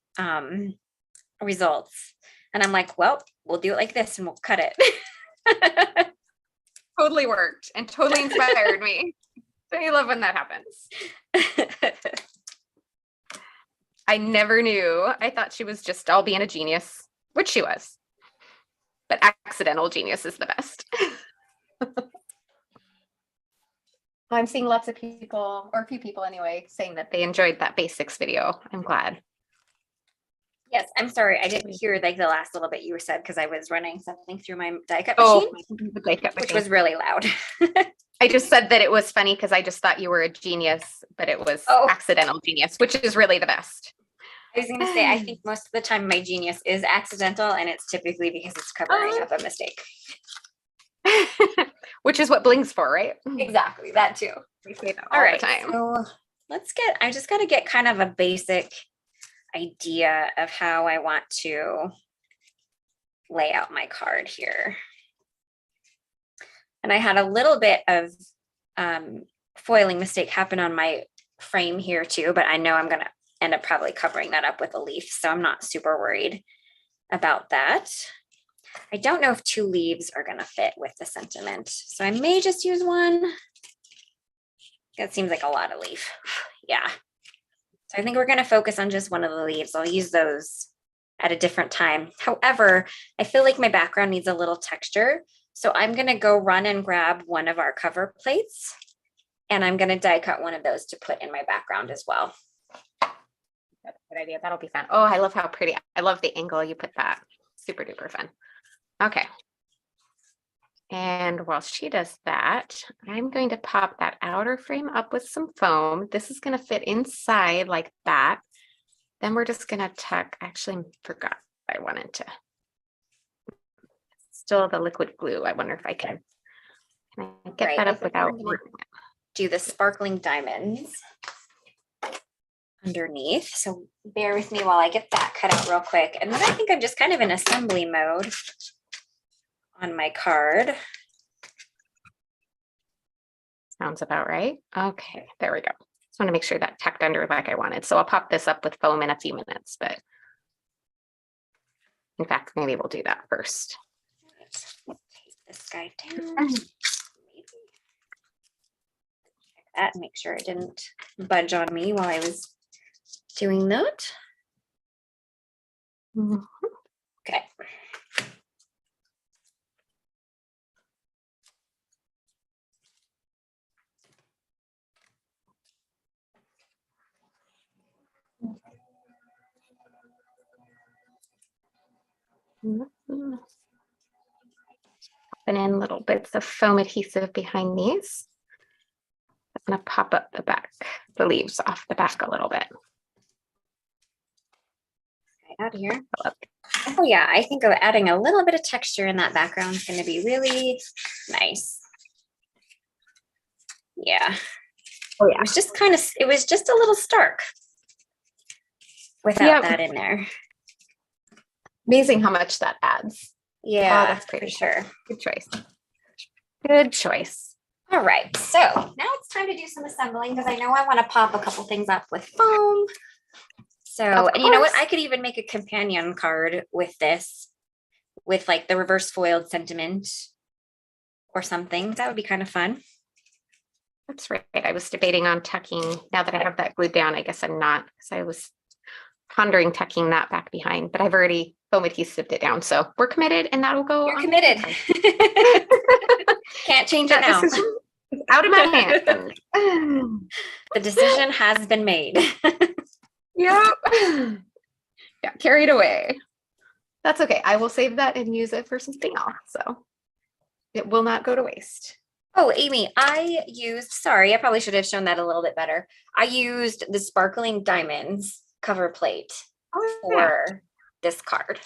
results? And I'm like, well, we'll do it like this and we'll cut it. Totally worked and totally inspired me. I love when that happens. I never knew. I thought she was just all being a genius, which she was. But accidental genius is the best. I'm seeing lots of people, or a few people anyway, saying that they enjoyed that basics video. I'm glad. Yes, I'm sorry. I didn't hear like the last little bit you said because I was running something through my die cut machine, the die cut which machine was really loud. I just said that it was funny because I just thought you were a genius, but it was accidental genius, which is really the best. I was going to say, I think most of the time my genius is accidental, and it's typically because it's covering up a mistake. Which is what Bling's for, right? Exactly, that too. We say that all the time. So I just got to get kind of a basic idea of how I want to lay out my card here. And I had a little bit of foiling mistake happen on my frame here too, but I know I'm going to end up probably covering that up with a leaf. So I'm not super worried about that. I don't know if 2 leaves are going to fit with the sentiment. So I may just use one. That seems like a lot of leaf. Yeah. So I think we're going to focus on just one of the leaves. I'll use those at a different time. However, I feel like my background needs a little texture. So I'm going to go run and grab one of our cover plates, and I'm going to die cut one of those to put in my background as well. That's a good idea. That'll be fun. Oh, I love how pretty. I love the angle you put that. Super duper fun. Okay. And while she does that, I'm going to pop that outer frame up with some foam. This is going to fit inside like that. Then we're just going to tuck. Actually, I forgot I wanted to. Still the liquid glue. I wonder if I can I get that up without do the sparkling diamonds underneath. So bear with me while I get that cut out real quick. And then I think I'm just kind of in assembly mode on my card. Sounds about right. Okay, there we go. Just want to make sure that tucked under like I wanted. So I'll pop this up with foam in a few minutes, but in fact, maybe we'll do that first. Take this guy down. Maybe. Check that and make sure it didn't budge on me while I was doing that. Okay. Put in little bits of foam adhesive behind these. I'm going to pop up the back, the leaves off the back a little bit. Out here. Oh yeah, I think of adding a little bit of texture in that background is going to be really nice. Yeah. Oh yeah. It was just a little stark without that in there. Amazing how much that adds. Yeah, that's pretty. For sure. Good choice. Good choice. All right, so now it's time to do some assembling because I know I want to pop a couple things up with foam. So, and you know what? I could even make a companion card with this, with like the reverse foiled sentiment or something. That would be kind of fun. That's right. I was debating on tucking. Now that I have that glued down, I guess I'm not, because I was pondering tucking that back behind, but I've already foam adhesived it down. So we're committed and that'll go. You're on committed. Can't change it that now. decision is out of my hands. The decision has been made. Yep. Yeah, carried away. That's okay. I will save that and use it for something else. So it will not go to waste. Oh, Amy, sorry, I probably should have shown that a little bit better. I used the Sparkling Diamonds cover plate for this card.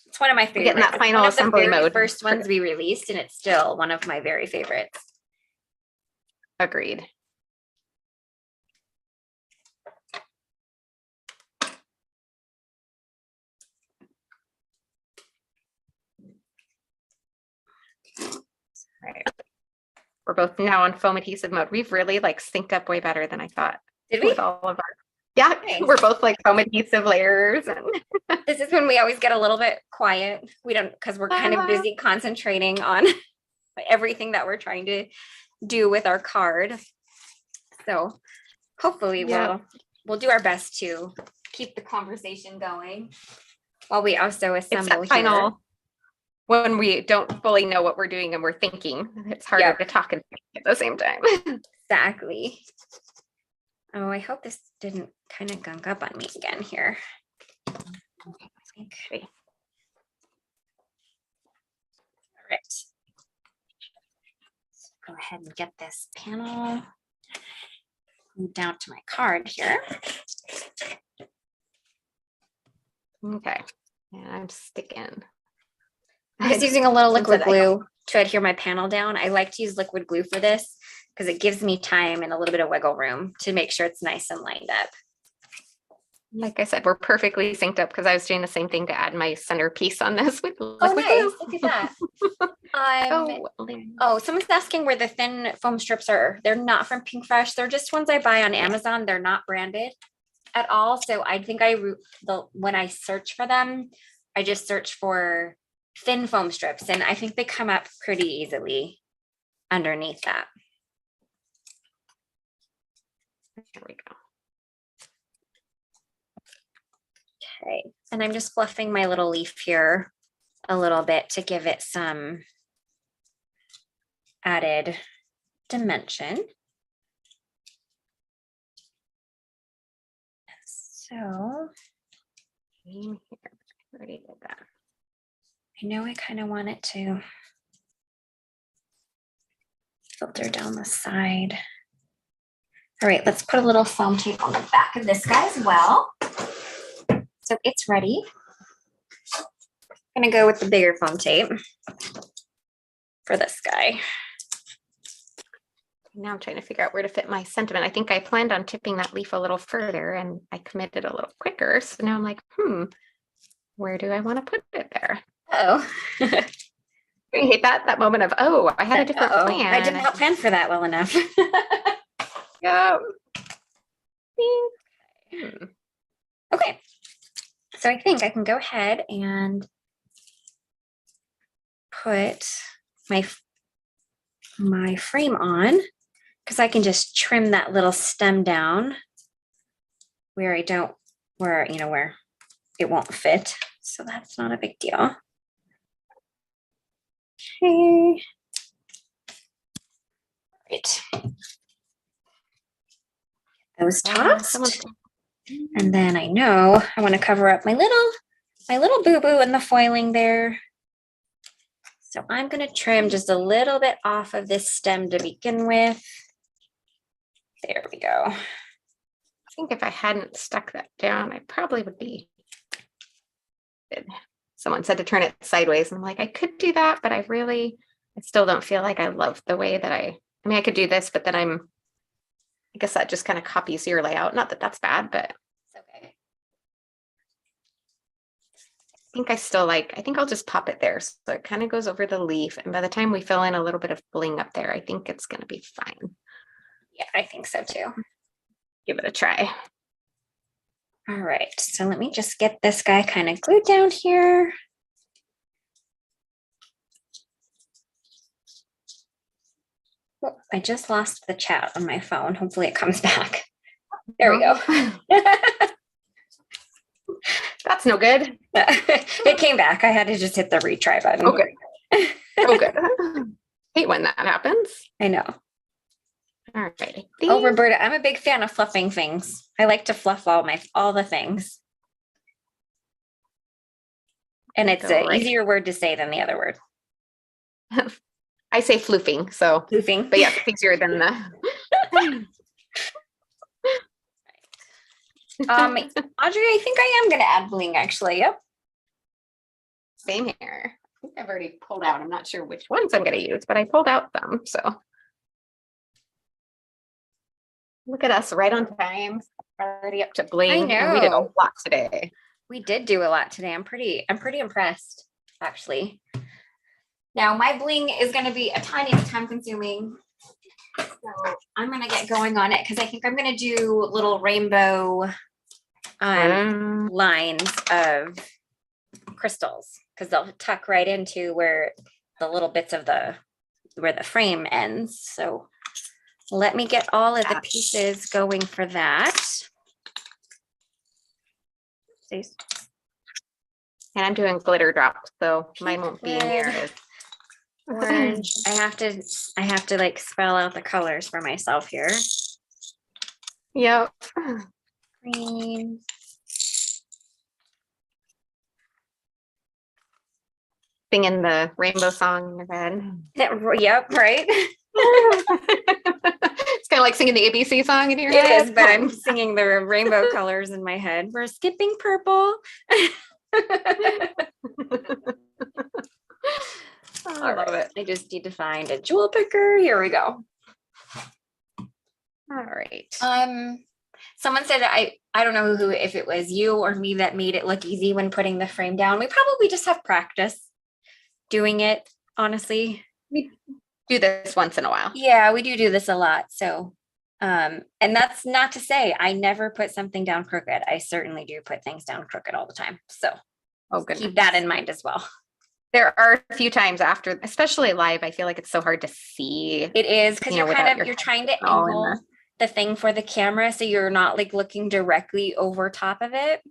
It's one of my favorites. Getting that final one of assembly the very mode. first ones we released, and it's still one of my very favorites. Agreed. Right. We're both now on foam adhesive mode. We've really like synced up way better than I thought. Did we? With all of our, yeah, Nice. we're both like foam adhesive layers. And This is when we always get a little bit quiet. We don't, because we're kind of busy concentrating on everything that we're trying to do with our card. So hopefully we'll do our best to keep the conversation going while we also assemble it's that final when we don't fully know what we're doing and we're thinking. It's harder to talk and think at the same time. Exactly. Oh, I hope this didn't kind of gunk up on me again here. Okay. All right. So go ahead and get this panel moved down to my card here. Okay. And I'm sticking. I'm just using a little liquid glue to adhere my panel down. I like to use liquid glue for this because it gives me time and a little bit of wiggle room to make sure it's nice and lined up. Like I said, we're perfectly synced up because I was doing the same thing to add my centerpiece on this with Oh, liquid nice. glue. Look at that. Someone's asking where the thin foam strips are. They're not from Pinkfresh. They're just ones I buy on Amazon. They're not branded at all. So I think when I search for them, I just search for thin foam strips, and I think they come up pretty easily underneath that. There we go. Okay, and I'm just fluffing my little leaf here a little bit to give it some added dimension. So Here. Already did that. I know I kind of want it to filter down the side. All right, let's put a little foam tape on the back of this guy as well. So it's ready. I'm gonna go with the bigger foam tape for this guy. Now I'm trying to figure out where to fit my sentiment. I think I planned on tipping that leaf a little further and I committed a little quicker. So now I'm like, where do I want to put it there? Oh. I hate that moment of, oh, I had a different plan. I did not plan for that well enough. Yeah. Okay. So I think I can go ahead and put my frame on, because I can just trim that little stem down where it won't fit. So that's not a big deal. Okay. Right. Those tossed. And then I know I want to cover up my little boo-boo in the foiling there. So I'm going to trim just a little bit off of this stem to begin with. There we go. I think if I hadn't stuck that down, I probably would be good. Someone said to turn it sideways. And I'm like, I could do that, but I still don't feel like I love the way that I could do this, but then I guess that just kind of copies your layout. Not that that's bad, but it's okay. I think I'll just pop it there. So it kind of goes over the leaf. And by the time we fill in a little bit of bling up there, I think it's going to be fine. Yeah, I think so too. Give it a try. All right, so let me just get this guy kind of glued down here. Oh, I just lost the chat on my phone. Hopefully it comes back. There we go. That's no good. It came back. I had to just hit the retry button. Okay. Oh, good. Hate when that happens. I know. All right. Oh, Roberta, I'm a big fan of fluffing things. I like to fluff all the things. And it's an easier word to say than the other word. I say floofing, so Floofing. but yeah, it's easier than the Audrey, I think I am gonna add bling actually. Yep. same here. I think I've already pulled out. I'm not sure which ones I'm gonna use, but I pulled out some. So look at us, right on time. Already up to bling. I know. And we did a lot today. We did do a lot today. I'm pretty impressed, actually. Now my bling is going to be a tiny bit time consuming. So I'm going to get going on it because I think I'm going to do little rainbow lines of crystals because they'll tuck right into where the little bits of where the frame ends. So let me get all of the pieces going for that. And I'm doing glitter drops, so mine won't be near as orange. I have to like spell out the colors for myself here. Yep. Green. Singing the rainbow song in your head. Yep, right. It's kind of like singing the ABC song in your head. It is, but I'm singing the rainbow colors in my head. We're skipping purple. I love it. I just need to find a jewel picker. Here we go. All right. Someone said I don't know who, if it was you or me that made it look easy when putting the frame down. We probably just have practice doing it, honestly. We do this once in a while. Yeah, we do this a lot. So, and that's not to say I never put something down crooked. I certainly do put things down crooked all the time. So keep that in mind as well. There are a few times after, especially live, I feel like it's so hard to see. It is because you're trying to angle the thing for the camera so you're not like looking directly over top of it.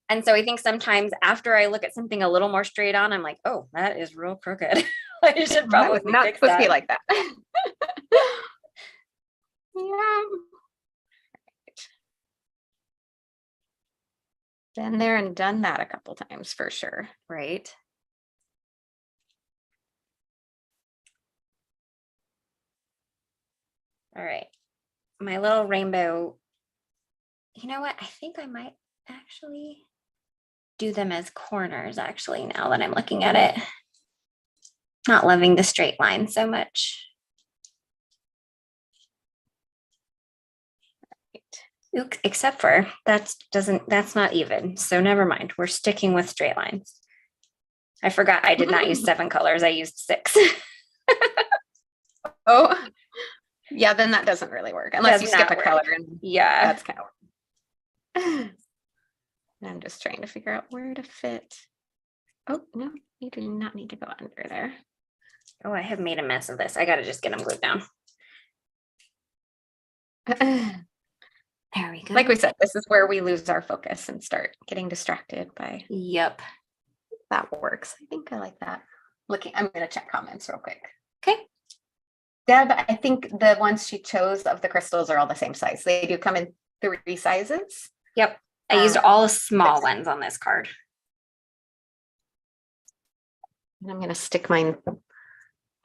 And so I think sometimes after I look at something a little more straight on, I'm like, oh, that is real crooked. I should probably not fix supposed that. to be like that. Yeah. Been there and done that a couple times for sure. Right. All right. My little rainbow. You know what? I think I might actually do them as corners actually now that I'm looking at it. Not loving the straight line so much. Right. Except for that's not even. So never mind. We're sticking with straight lines. I forgot I did not use 7 colors. I used 6. Oh, yeah, then that doesn't really work unless you skip a color. And yeah, that's kind of. I'm just trying to figure out where to fit. Oh, no, you do not need to go under there. Oh, I have made a mess of this. I got to just get them glued down. There we go. Like we said, this is where we lose our focus and start getting distracted by. Yep. That works. I think I like that. I'm going to check comments real quick. Okay. Deb, I think the ones she chose of the crystals are all the same size. They do come in 3 sizes. Yep. I used all the small ones on this card. And I'm going to stick mine.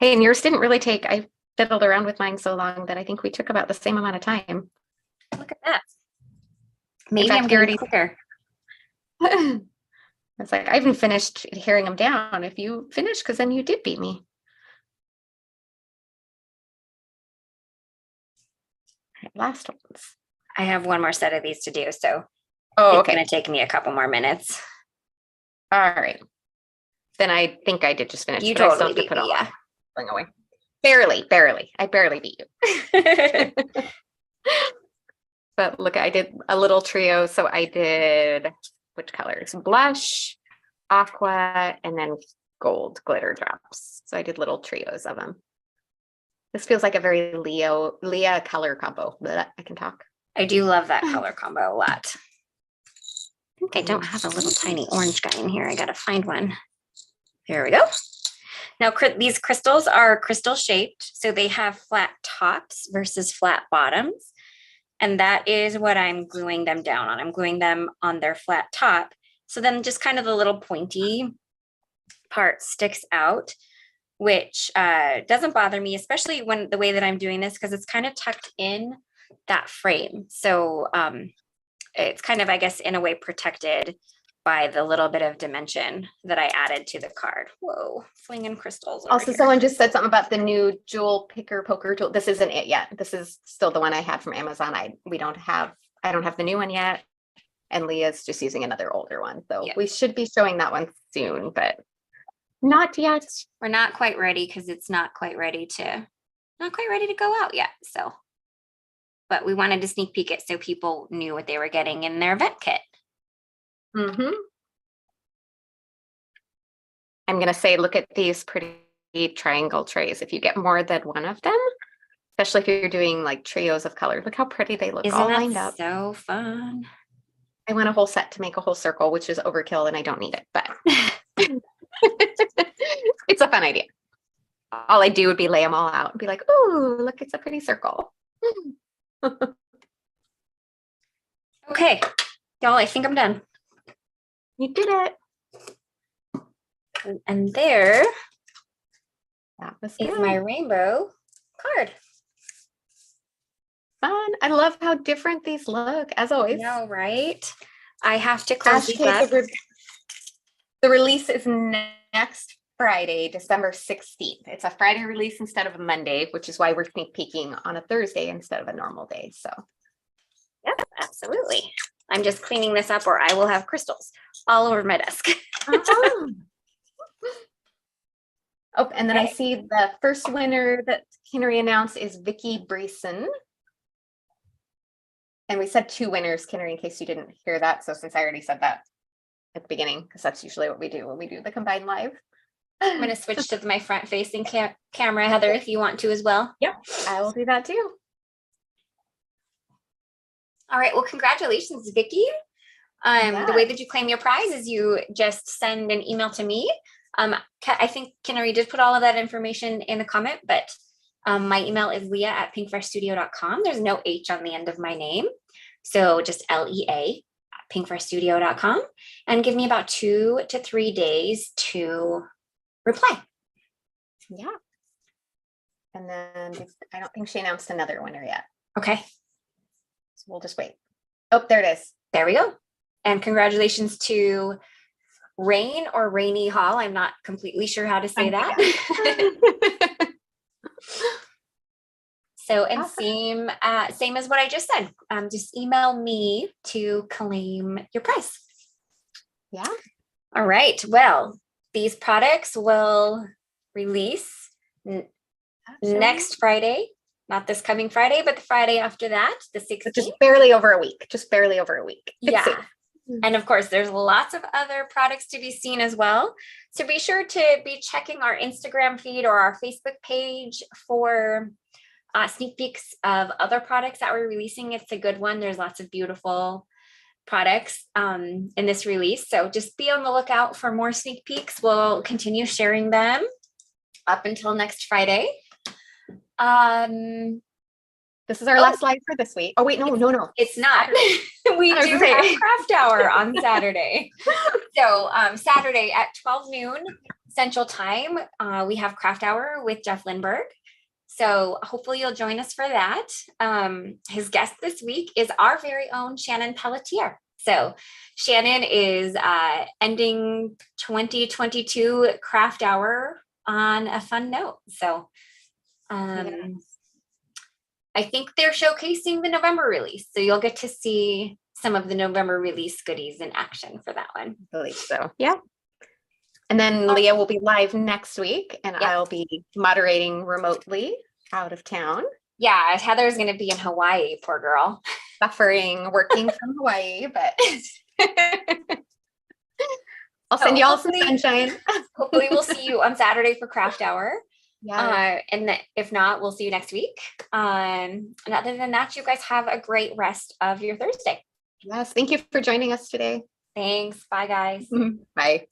Hey, and yours didn't really take, I fiddled around with mine so long that I think we took about the same amount of time. Look at that. Maybe I'm getting quicker. It's like, I haven't finished tearing them down. If you finish, because then you did beat me. All right, last ones. I have one more set of these to do, so it's going to take me a couple more minutes. All right. Then I think I did just finish. You totally beat me, yeah. Going away. Barely. I barely beat you. But look, I did a little trio. So I did, which colors? Blush, aqua, and then gold glitter drops. So I did little trios of them. This feels like a very Lea color combo. But I can talk. I do love that color combo a lot. think I don't have a little tiny orange guy in here. I gotta find one. There we go. Now, these crystals are crystal shaped, so they have flat tops versus flat bottoms. And that is what I'm gluing them down on. I'm gluing them on their flat top. So then just kind of the little pointy part sticks out, which doesn't bother me, especially when the way that I'm doing this, because it's kind of tucked in that frame. So it's kind of, I guess, in a way protected by the little bit of dimension that I added to the card. Whoa, flinging crystals. Also, someone just said something about the new jewel picker poker tool. This isn't it yet. This is still the one I had from Amazon. I don't have the new one yet. And Leah's just using another older one. So we should be showing that one soon, but not yet. We're not quite ready because it's not quite ready to go out yet. So, but we wanted to sneak peek it so people knew what they were getting in their event kit. Mm-hmm. I'm going to say, look at these pretty triangle trays. If you get more than one of them, especially if you're doing like trios of colors, look how pretty they look. Isn't all that lined up. So fun. I want a whole set to make a whole circle, which is overkill and I don't need it, but it's a fun idea. All I do would be lay them all out and be like, oh, look, it's a pretty circle. Okay, y'all, I think I'm done. You did it. And there is my rainbow card. Fun. I love how different these look, as always. No, right? I have to close these up. The release is next Friday, December 16th. It's a Friday release instead of a Monday, which is why we're sneak peeking on a Thursday instead of a normal day. So, yep, absolutely. I'm just cleaning this up or I will have crystals all over my desk. Oh, and then I see the first winner that Kinnery announced is Vicky Breeson. And we said 2 winners, Kinnery, in case you didn't hear that. So since I already said that at the beginning, because that's usually what we do when we do the combined live. I'm going to switch to my front facing camera, Heather, if you want to as well. Yep, I will do that too. All right, well, congratulations, Vicky. The way that you claim your prize is you just send an email to me. I think Kinnery did put all of that information in the comment, but my email is leah@pinkfreshstudio.com. There's no H on the end of my name. So just LEA@pinkfreshstudio.com, and give me about 2 to 3 days to reply. Yeah. And then I don't think she announced another winner yet. Okay. So we'll just wait. Oh, there it is. There we go. And congratulations to Rain or Rainy Hall. I'm not completely sure how to say that. So, and awesome. Same as what I just said. Just email me to claim your prize. Yeah. All right. Well, these products will release next Friday. Not this coming Friday, but the Friday after that, the 16th. Just barely over a week. Just barely over a week. Yeah. And of course, there's lots of other products to be seen as well. So be sure to be checking our Instagram feed or our Facebook page for sneak peeks of other products that we're releasing. It's a good one. There's lots of beautiful products in this release. So just be on the lookout for more sneak peeks. We'll continue sharing them up until next Friday. This is our last live for this week. Oh wait, no. It's not. We do have craft hour on Saturday. So Saturday at 12 noon Central Time, we have craft hour with Jeff Lindbergh. So hopefully you'll join us for that. His guest this week is our very own Shannon Pelletier. So Shannon is ending 2022 craft hour on a fun note. So I think they're showcasing the November release. So you'll get to see some of the November release goodies in action for that one. I believe so. Yeah. And then Leah will be live next week and I'll be moderating remotely out of town. Yeah, Heather's going to be in Hawaii, poor girl. Suffering, working from Hawaii, but I'll send you all some sunshine. Hopefully we'll see you on Saturday for craft hour. Yeah. And if not, we'll see you next week. And other than that, you guys have a great rest of your Thursday. Yes. Thank you for joining us today. Thanks. Bye, guys. Bye.